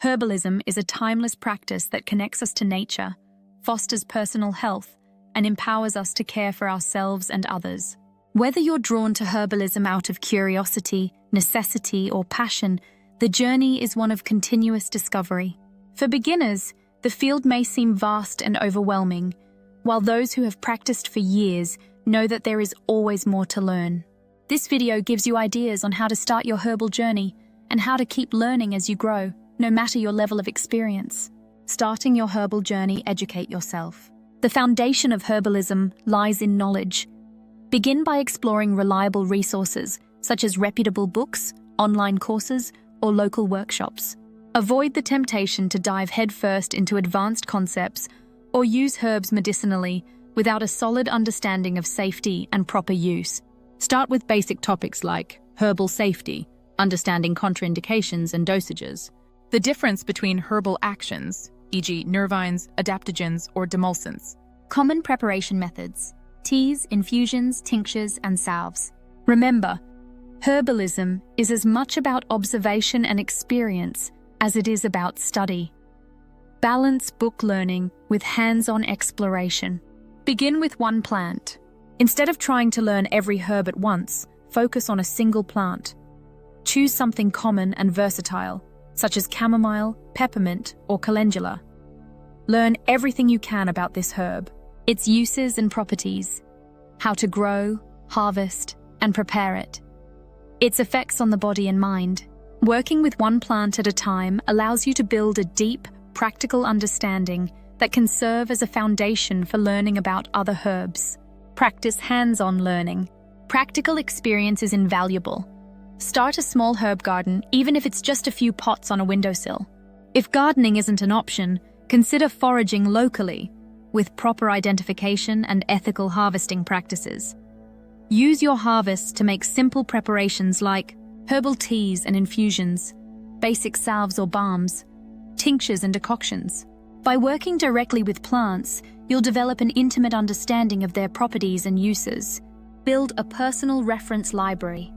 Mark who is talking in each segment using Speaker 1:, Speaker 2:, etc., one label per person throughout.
Speaker 1: Herbalism is a timeless practice that connects us to nature, fosters personal health, and empowers us to care for ourselves and others. Whether you're drawn to herbalism out of curiosity, necessity, or passion, the journey is one of continuous discovery. For beginners, the field may seem vast and overwhelming, while those who have practiced for years know that there is always more to learn. This video gives you ideas on how to start your herbal journey and how to keep learning as you grow, no matter your level of experience. Starting your herbal journey, educate yourself. The foundation of herbalism lies in knowledge. Begin by exploring reliable resources, such as reputable books, online courses, or local workshops. Avoid the temptation to dive headfirst into advanced concepts or use herbs medicinally without a solid understanding of safety and proper use. Start with basic topics like herbal safety, understanding contraindications and dosages. The difference between herbal actions, e.g. nervines, adaptogens, or demulcents. Common preparation methods: teas, infusions, tinctures, and salves. Remember, herbalism is as much about observation and experience as it is about study. Balance book learning with hands-on exploration. Begin with one plant. Instead of trying to learn every herb at once, focus on a single plant. Choose something common and versatile, such as chamomile, peppermint, or calendula. Learn everything you can about this herb, its uses and properties, how to grow, harvest, and prepare it, its effects on the body and mind. Working with one plant at a time allows you to build a deep, practical understanding that can serve as a foundation for learning about other herbs. Practice hands-on learning. Practical experience is invaluable. Start a small herb garden, even if it's just a few pots on a windowsill. If gardening isn't an option, consider foraging locally, with proper identification and ethical harvesting practices. Use your harvests to make simple preparations like herbal teas and infusions, basic salves or balms, tinctures and decoctions. By working directly with plants, you'll develop an intimate understanding of their properties and uses. Build a personal reference library.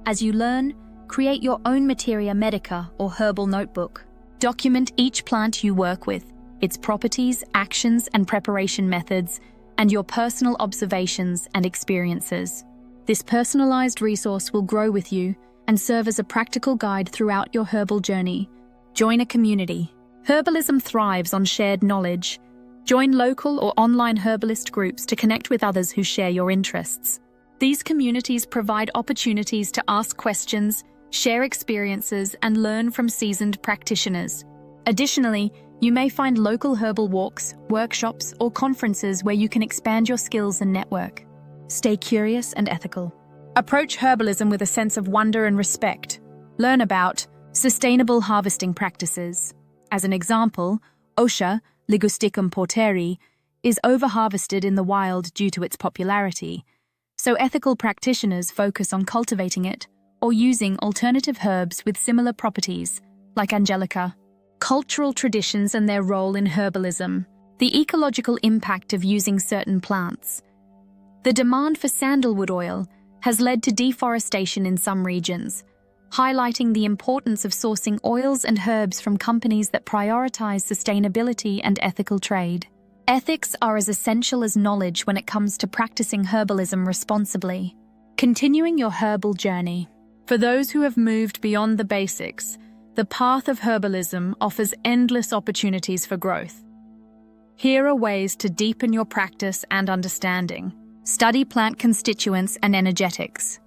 Speaker 1: As you learn, create your own materia medica or herbal notebook. Document each plant you work with, its properties, actions, and preparation methods, and your personal observations and experiences. This personalized resource will grow with you and serve as a practical guide throughout your herbal journey. Join a community. Herbalism thrives on shared knowledge. Join local or online herbalist groups to connect with others who share your interests. These communities provide opportunities to ask questions, share experiences, and learn from seasoned practitioners. Additionally, you may find local herbal walks, workshops, or conferences where you can expand your skills and network. Stay curious and ethical. Approach herbalism with a sense of wonder and respect. Learn about sustainable harvesting practices. As an example, Osha, Ligusticum porteri, is over-harvested in the wild due to its popularity, so ethical practitioners focus on cultivating it or using alternative herbs with similar properties, like Angelica. Cultural traditions and their role in herbalism. The ecological impact of using certain plants. The demand for sandalwood oil has led to deforestation in some regions, highlighting the importance of sourcing oils and herbs from companies that prioritize sustainability and ethical trade. Ethics are as essential as knowledge when it comes to practicing herbalism responsibly. Continuing your herbal journey. For those who have moved beyond the basics, the path of herbalism offers endless opportunities for growth. Here are ways to deepen your practice and understanding. Study plant constituents and energetics.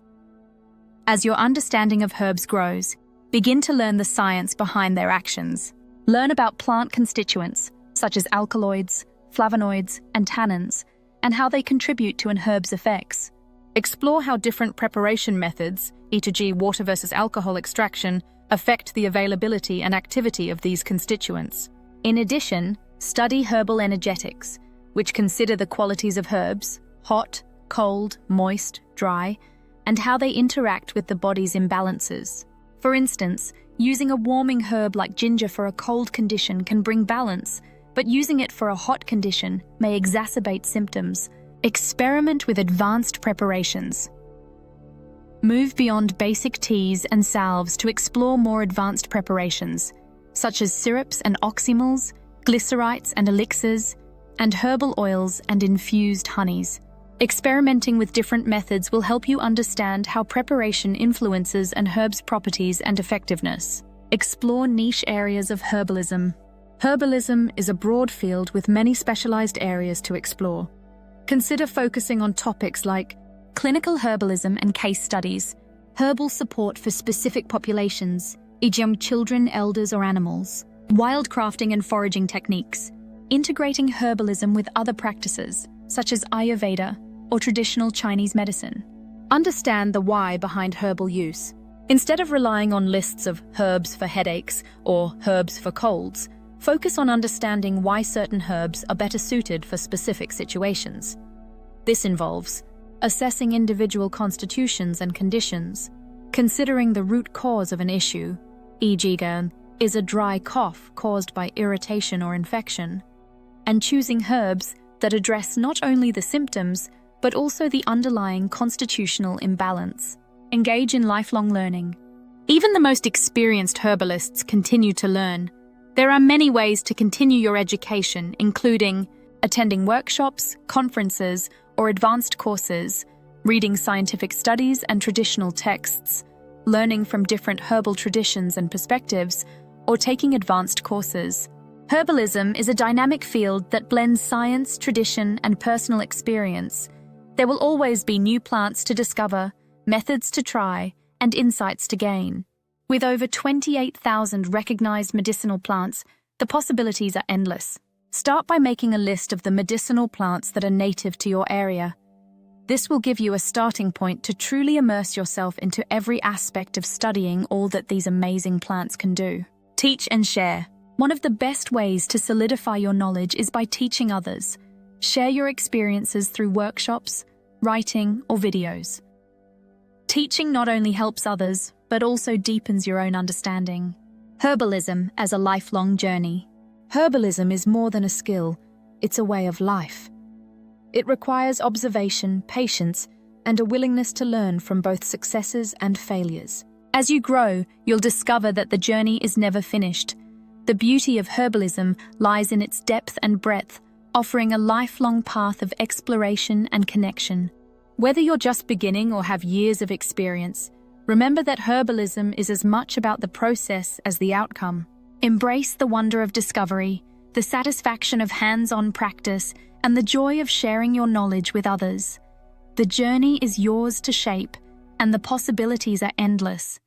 Speaker 1: As your understanding of herbs grows, begin to learn the science behind their actions. Learn about plant constituents, such as alkaloids, flavonoids, and tannins, and how they contribute to an herb's effects. Explore how different preparation methods, e.g. water versus alcohol extraction, affect the availability and activity of these constituents. In addition, study herbal energetics, which consider the qualities of herbs, hot, cold, moist, dry, and how they interact with the body's imbalances. For instance, using a warming herb like ginger for a cold condition can bring balance, but using it for a hot condition may exacerbate symptoms. Experiment with advanced preparations. Move beyond basic teas and salves to explore more advanced preparations, such as syrups and oxymals, glycerites and elixirs, and herbal oils and infused honeys. Experimenting with different methods will help you understand how preparation influences an herb's properties and effectiveness. Explore niche areas of herbalism. Herbalism is a broad field with many specialized areas to explore. Consider focusing on topics like clinical herbalism and case studies, herbal support for specific populations, e.g. young children, elders, or animals, wildcrafting and foraging techniques, integrating herbalism with other practices, such as Ayurveda or traditional Chinese medicine. Understand the why behind herbal use. Instead of relying on lists of herbs for headaches or herbs for colds, focus on understanding why certain herbs are better suited for specific situations. This involves assessing individual constitutions and conditions, considering the root cause of an issue, e.g. is a dry cough caused by irritation or infection, and choosing herbs that address not only the symptoms, but also the underlying constitutional imbalance. Engage in lifelong learning. Even the most experienced herbalists continue to learn. There are many ways to continue your education, including attending workshops, conferences, or advanced courses, reading scientific studies and traditional texts, learning from different herbal traditions and perspectives, or taking advanced courses. Herbalism is a dynamic field that blends science, tradition, and personal experience. There will always be new plants to discover, methods to try, and insights to gain. With over 28,000 recognized medicinal plants, the possibilities are endless. Start by making a list of the medicinal plants that are native to your area. This will give you a starting point to truly immerse yourself into every aspect of studying all that these amazing plants can do. Teach and share. One of the best ways to solidify your knowledge is by teaching others. Share your experiences through workshops, writing, or videos. Teaching not only helps others, but also deepens your own understanding. Herbalism as a lifelong journey. Herbalism is more than a skill, it's a way of life. It requires observation, patience, and a willingness to learn from both successes and failures. As you grow, you'll discover that the journey is never finished. The beauty of herbalism lies in its depth and breadth, offering a lifelong path of exploration and connection. Whether you're just beginning or have years of experience, remember that herbalism is as much about the process as the outcome. Embrace the wonder of discovery, the satisfaction of hands-on practice, and the joy of sharing your knowledge with others. The journey is yours to shape, and the possibilities are endless.